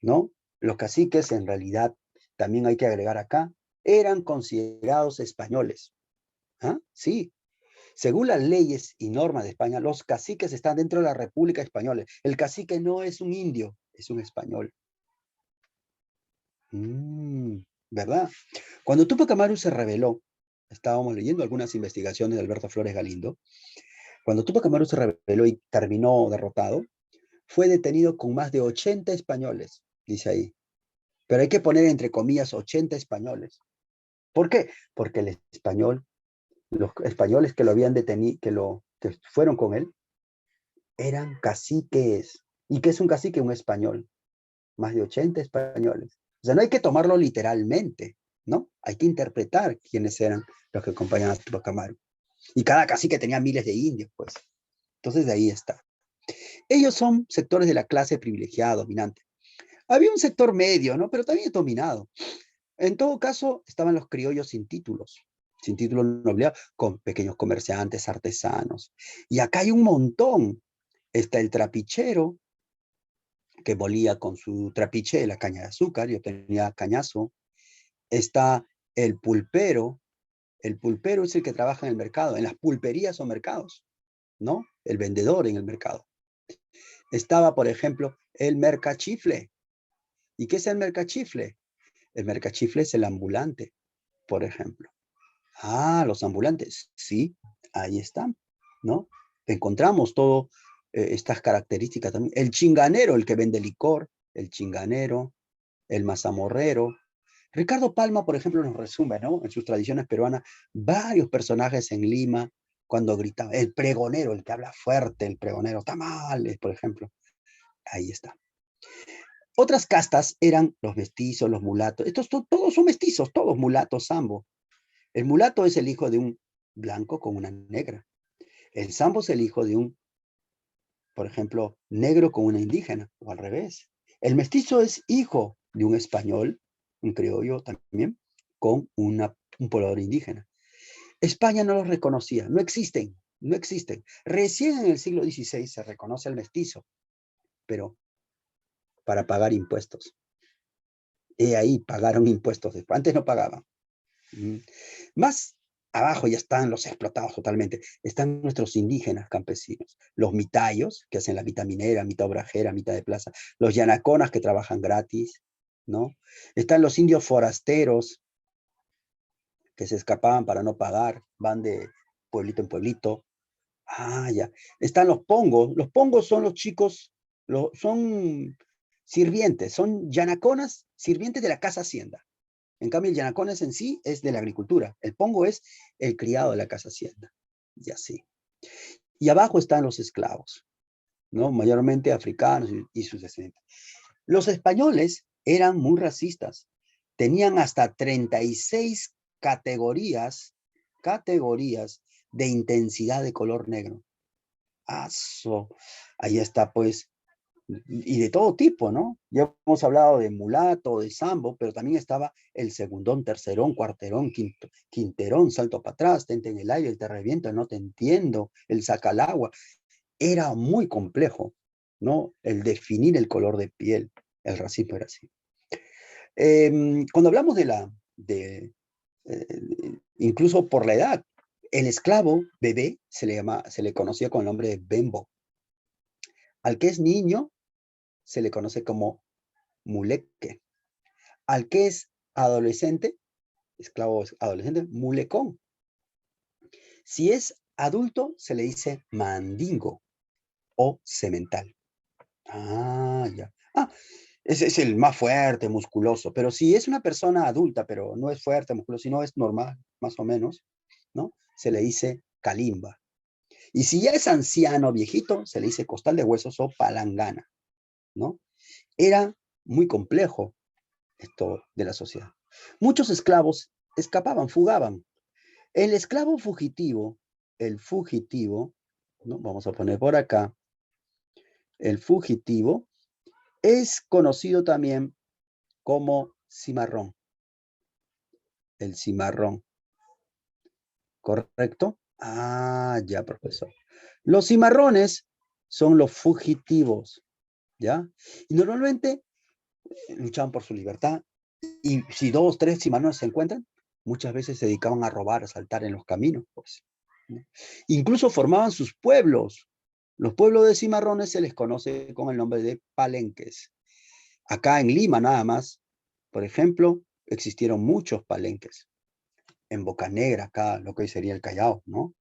¿no? Los caciques en realidad, también hay que agregar acá, eran considerados españoles. ¿Ah? Sí. Según las leyes y normas de España, los caciques están dentro de la República Española. El cacique no es un indio, es un español. ¿Verdad? Cuando Tupac Amaru se rebeló, estábamos leyendo algunas investigaciones de Alberto Flores Galindo, cuando Tupac Amaru se rebeló y terminó derrotado, fue detenido con más de 80 españoles, dice ahí. Pero hay que poner entre comillas 80 españoles. ¿Por qué? Porque el español, los españoles que lo habían detenido, que fueron con él, eran caciques. ¿Y qué es un cacique? Un español. Más de 80 españoles. O sea, no hay que tomarlo literalmente, ¿no? Hay que interpretar quiénes eran los que acompañaban a Tupac Amaru. Y cada cacique tenía miles de indios, pues. Entonces, de ahí está. Ellos son sectores de la clase privilegiada, dominante. Había un sector medio, ¿no? Pero también dominado. En todo caso, estaban los criollos sin título nobiliario, con pequeños comerciantes, artesanos. Y acá hay un montón. Está el trapichero, que molía con su trapiche la caña de azúcar, yo tenía cañazo. Está el pulpero es el que trabaja en el mercado, en las pulperías o mercados, ¿no? El vendedor en el mercado. Estaba, por ejemplo, el mercachifle. ¿Y qué es el mercachifle? El mercachifle es el ambulante, por ejemplo. Ah, los ambulantes, sí, ahí están, ¿no? Encontramos todo estas características también. El chinganero, el que vende licor, el chinganero, el mazamorrero. Ricardo Palma, por ejemplo, nos resume, ¿no? En sus tradiciones peruanas, varios personajes en Lima cuando gritaban. El pregonero, el que habla fuerte, el pregonero, tamales, por ejemplo. Ahí está. Otras castas eran los mestizos, los mulatos. Estos todos son mestizos, todos mulatos, sambo. El mulato es el hijo de un blanco con una negra. El sambo es el hijo de un, por ejemplo, negro con una indígena, o al revés. El mestizo es hijo de un español, un criollo también, con un poblador indígena. España no los reconocía, no existen, no existen. Recién en el siglo XVI se reconoce al mestizo, pero para pagar impuestos. Y ahí pagaron impuestos, antes no pagaban. Más Abajo ya están los explotados totalmente. Están nuestros indígenas campesinos, los mitayos, que hacen la mitad minera, mitad obrajera, mitad de plaza, los yanaconas que trabajan gratis, ¿no? Están los indios forasteros que se escapaban para no pagar, van de pueblito en pueblito. Ah, ya. Están los pongos. Los pongos son los chicos, son sirvientes, son yanaconas, sirvientes de la casa hacienda. En cambio, el yanacones en sí es de la agricultura. El pongo es el criado de la casa hacienda. Y así. Y abajo están los esclavos, ¿no? Mayormente africanos y sus descendientes. Los españoles eran muy racistas. Tenían hasta 36 categorías de intensidad de color negro. Ahí está, pues, y de todo tipo, ¿no? Ya hemos hablado de mulato, de sambo, pero también estaba el segundón, tercerón, cuarterón, quinterón, salto para atrás, tente en el aire, el te reviento, no te entiendo, el saca al agua. Era muy complejo, ¿no? El definir el color de piel, el racismo era así. Cuando hablamos incluso por la edad, el esclavo bebé se le conocía con el nombre de bembo. Al que es niño se le conoce como muleque. Al que es adolescente, esclavo adolescente, mulecón. Si es adulto, se le dice mandingo o semental. Ah, ya. Ese es el más fuerte, musculoso. Pero si es una persona adulta, pero no es fuerte, musculoso, sino es normal, más o menos, ¿no? Se le dice calimba. Y si ya es anciano, viejito, se le dice costal de huesos o palangana, ¿no? Era muy complejo esto de la sociedad. Muchos esclavos escapaban, fugaban. El fugitivo, ¿no? Vamos a poner por acá, el fugitivo es conocido también como cimarrón, el cimarrón, ¿correcto? Ah, ya, profesor. Los cimarrones son los fugitivos, ¿ya? Y normalmente luchaban por su libertad. Y si 2, 3 cimarrones se encuentran, muchas veces se dedicaban a robar, a saltar en los caminos, pues, ¿no? Incluso formaban sus pueblos. Los pueblos de cimarrones se les conoce con el nombre de palenques. Acá en Lima nada más, por ejemplo, existieron muchos palenques. En Bocanegra, acá lo que hoy sería el Callao, ¿no?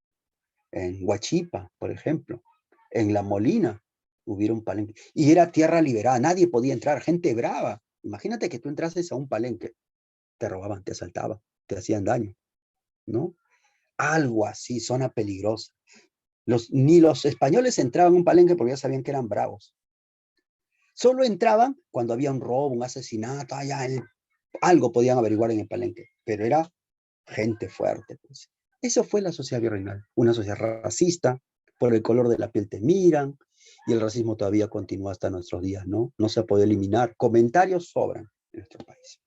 En Huachipa, por ejemplo. En La Molina hubieron palenque. Y era tierra liberada, nadie podía entrar, gente brava. Imagínate que tú entrases a un palenque, te robaban, te asaltaban, te hacían daño, ¿no? Algo así, zona peligrosa. Ni los españoles entraban a un palenque porque ya sabían que eran bravos. Solo entraban cuando había un robo, un asesinato, algo podían averiguar en el palenque, pero era gente fuerte, pues. Eso fue la sociedad virreinal, una sociedad racista, por el color de la piel te miran, y el racismo todavía continúa hasta nuestros días, ¿no? No se puede eliminar. Comentarios sobran en nuestro país.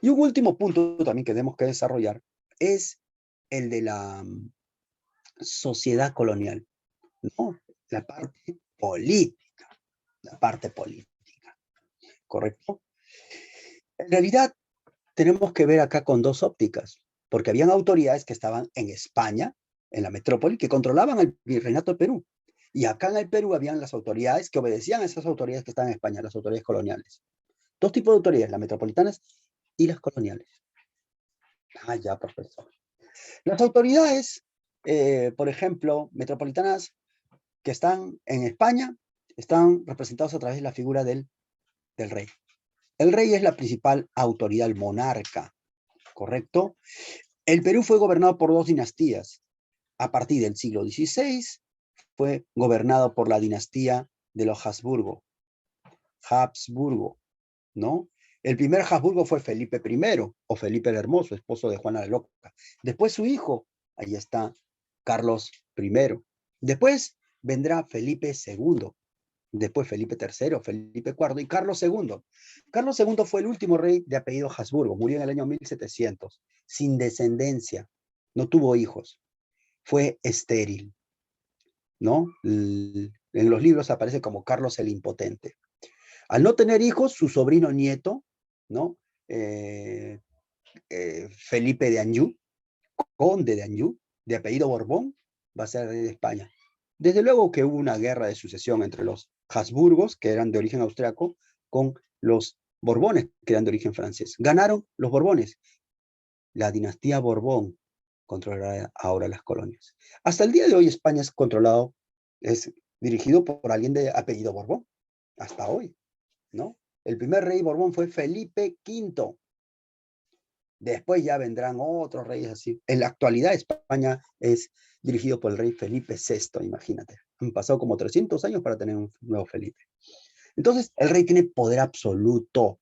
Y un último punto también que tenemos que desarrollar es el de la sociedad colonial, ¿no? La parte política, la parte política, ¿correcto? En realidad, tenemos que ver acá con dos ópticas, porque habían autoridades que estaban en España, en la metrópoli, que controlaban el virreinato de Perú. Y acá en el Perú habían las autoridades que obedecían a esas autoridades que estaban en España, las autoridades coloniales. Dos tipos de autoridades, las metropolitanas y las coloniales. Ah, ya, profesor. Las autoridades, por ejemplo, metropolitanas que están en España, están representadas a través de la figura del rey. El rey es la principal autoridad, el monarca, ¿correcto? El Perú fue gobernado por dos dinastías. A partir del siglo XVI fue gobernado por la dinastía de los Habsburgo, ¿no? El primer Habsburgo fue Felipe I, o Felipe el Hermoso, esposo de Juana la Loca. Después su hijo, ahí está, Carlos I. Después vendrá Felipe II, después Felipe III, Felipe IV y Carlos II. Carlos II fue el último rey de apellido Habsburgo, murió en el año 1700, sin descendencia, no tuvo hijos, fue estéril, ¿no? En los libros aparece como Carlos el Impotente. Al no tener hijos, su sobrino nieto, ¿no? Felipe de Anjou, conde de Anjou, de apellido Borbón, va a ser rey de España. Desde luego que hubo una guerra de sucesión entre los Habsburgos, que eran de origen austriaco, con los Borbones, que eran de origen francés. Ganaron los Borbones. La dinastía Borbón controlará ahora las colonias. Hasta el día de hoy España es controlado, es dirigido por alguien de apellido Borbón. Hasta hoy, ¿no? El primer rey Borbón fue Felipe V. Después ya vendrán otros reyes así. En la actualidad España es dirigido por el rey Felipe VI, imagínate. Han pasado como 300 años para tener un nuevo Felipe. Entonces, el rey tiene poder absoluto,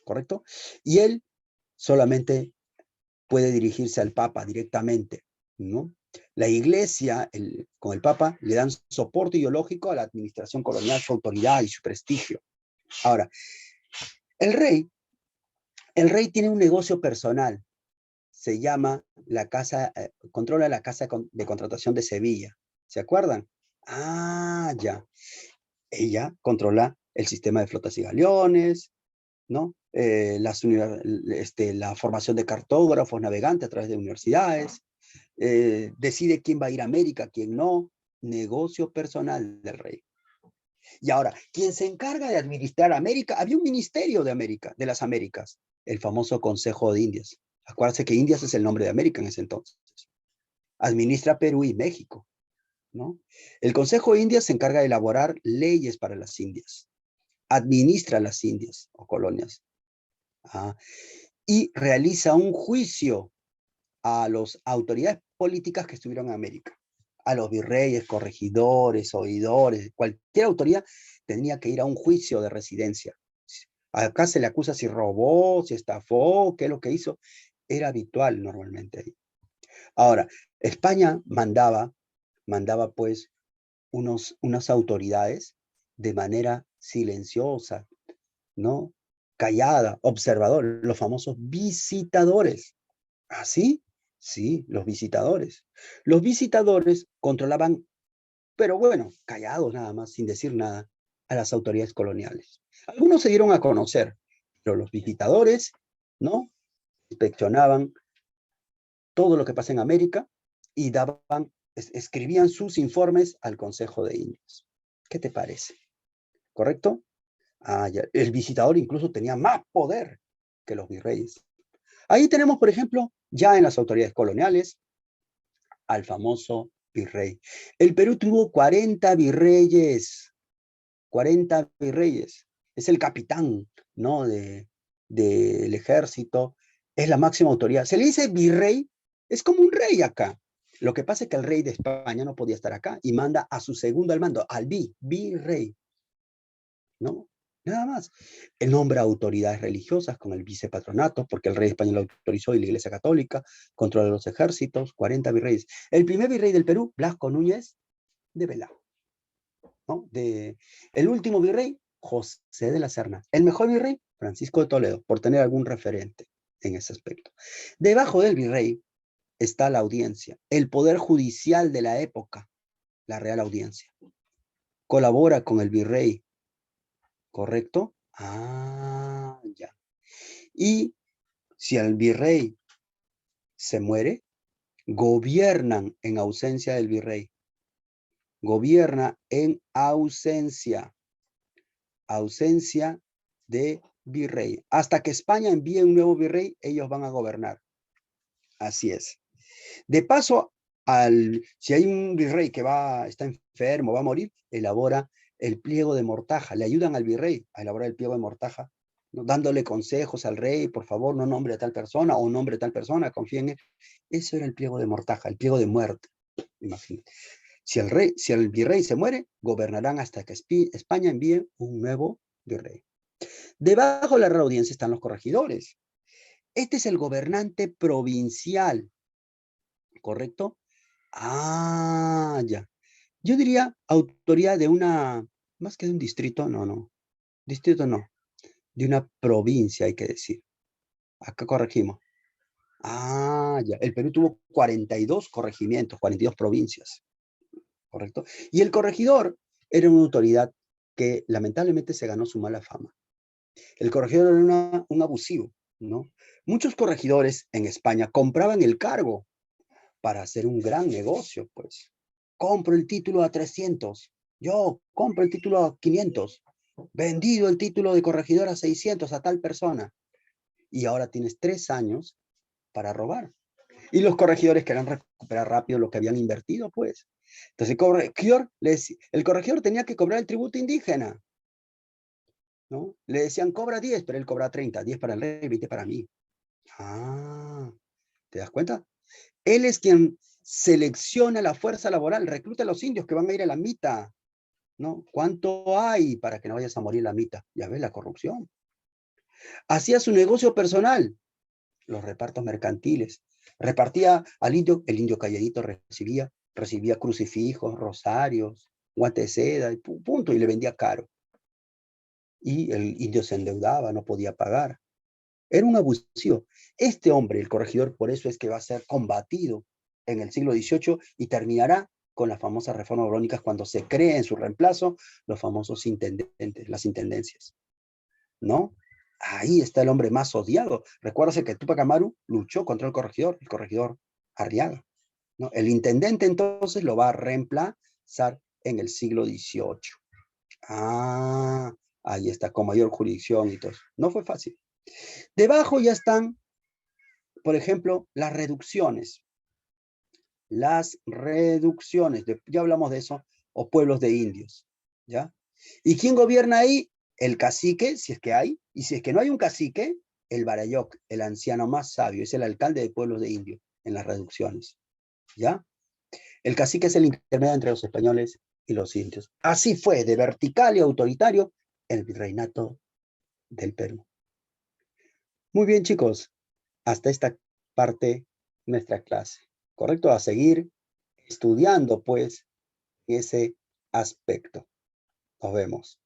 ¿correcto? Y él solamente puede dirigirse al Papa directamente, ¿no? La Iglesia, con el Papa, le dan soporte ideológico a la administración colonial, su autoridad y su prestigio. Ahora, el rey tiene un negocio personal, se llama controla la casa de contratación de Sevilla. ¿Se acuerdan? Ah, ya. Ella controla el sistema de flotas y galeones, ¿no? La formación de cartógrafos, navegantes a través de universidades, decide quién va a ir a América, quién no, negocio personal del rey. Y ahora, quien se encarga de administrar América, había un ministerio de América, de las Américas, el famoso Consejo de Indias. Acuérdense que Indias es el nombre de América en ese entonces. Administra Perú y México, ¿no? El Consejo de Indias se encarga de elaborar leyes para las Indias, administra las Indias o colonias, y realiza un juicio a las autoridades políticas que estuvieron en América, a los virreyes, corregidores, oidores, cualquier autoridad tenía que ir a un juicio de residencia. Acá se le acusa si robó, si estafó, qué es lo que hizo. Era habitual normalmente ahí. Ahora, España mandaba pues unas autoridades de manera silenciosa, ¿no? Callada, observador, los famosos visitadores. ¿Así? Sí, los visitadores. Los visitadores controlaban, pero bueno, callados nada más, sin decir nada, a las autoridades coloniales. Algunos se dieron a conocer, pero los visitadores, ¿no? Inspeccionaban todo lo que pasa en América y escribían sus informes al Consejo de Indias. ¿Qué te parece? ¿Correcto? Ya. El visitador incluso tenía más poder que los virreyes. Ahí tenemos, por ejemplo, ya en las autoridades coloniales, al famoso virrey. El Perú tuvo 40 virreyes, 40 virreyes. Es el capitán, ¿no? del ejército, es la máxima autoridad. Se le dice virrey, es como un rey acá. Lo que pasa es que el rey de España no podía estar acá y manda a su segundo al mando, al virrey, ¿no? Nada más. Él nombra autoridades religiosas con el vicepatronato, porque el rey español lo autorizó y la Iglesia Católica, controla los ejércitos, 40 virreyes. El primer virrey del Perú, Blasco Núñez de Velao, ¿no? El último virrey, José de la Serna. El mejor virrey, Francisco de Toledo, por tener algún referente en ese aspecto. Debajo del virrey está la audiencia, el poder judicial de la época, la Real Audiencia. Colabora con el virrey, ¿correcto? Ah, ya. Y si el virrey se muere, gobiernan en ausencia del virrey. Gobierna en ausencia de virrey. Hasta que España envíe un nuevo virrey, ellos van a gobernar. Así es. De paso, si hay un virrey que está enfermo, va a morir, elabora el pliego de mortaja. Le ayudan al virrey a elaborar el pliego de mortaja, ¿no? Dándole consejos al rey, por favor, no nombre a tal persona o nombre a tal persona, confíen en él. Eso era el pliego de mortaja, el pliego de muerte. Imagínate. Si el virrey se muere, gobernarán hasta que España envíe un nuevo virrey. Debajo de la Real Audiencia están los corregidores. Este es el gobernante provincial, ¿correcto? Ah, ya. Yo diría autoridad de más que de un distrito, no. Distrito no. De una provincia, hay que decir. Acá corregimos. Ah, ya. El Perú tuvo 42 corregimientos, 42 provincias, ¿correcto? Y el corregidor era una autoridad que lamentablemente se ganó su mala fama. El corregidor era un abusivo. ¿no? Muchos corregidores en España compraban el cargo para hacer un gran negocio, pues. Compro el título a 300, yo compro el título a 500, vendido el título de corregidor a 600 a tal persona. Y ahora tienes 3 años para robar. Y los corregidores querían recuperar rápido lo que habían invertido, pues. Entonces el corregidor tenía que cobrar el tributo indígena, ¿no? Le decían, cobra 10, pero él cobra 30, 10 para el rey, 20 para mí. Ah, ¿te das cuenta? Él es quien selecciona la fuerza laboral, recluta a los indios que van a ir a la mita, ¿no? ¿Cuánto hay para que no vayas a morir en la mita? Ya ves, la corrupción. Hacía su negocio personal, los repartos mercantiles. Repartía al indio, el indio calladito recibía crucifijos, rosarios, guantes de seda, y punto, y le vendía caro. Y el indio se endeudaba, no podía pagar. Era un abusivo. Este hombre, el corregidor, por eso es que va a ser combatido en el siglo XVIII y terminará con las famosas reformas borbónicas cuando se cree en su reemplazo los famosos intendentes, las intendencias, ¿no? Ahí está el hombre más odiado. Recuérdase que Túpac Amaru luchó contra el corregidor Arriaga, ¿no? El intendente entonces lo va a reemplazar en el siglo XVIII. Ah, ahí está, con mayor jurisdicción y todo. No fue fácil. Debajo ya están, por ejemplo, las reducciones. Las reducciones, ya hablamos de eso, o pueblos de indios, ¿ya? ¿Y quién gobierna ahí? El cacique, si es que hay, y si es que no hay un cacique, el Barayoc, el anciano más sabio, es el alcalde de pueblos de indios en las reducciones, ¿ya? El cacique es el intermedio entre los españoles y los indios. Así fue, de vertical y autoritario, el virreinato del Perú. Muy bien, chicos, hasta esta parte nuestra clase. ¿Correcto? A seguir estudiando, pues, ese aspecto. Nos vemos.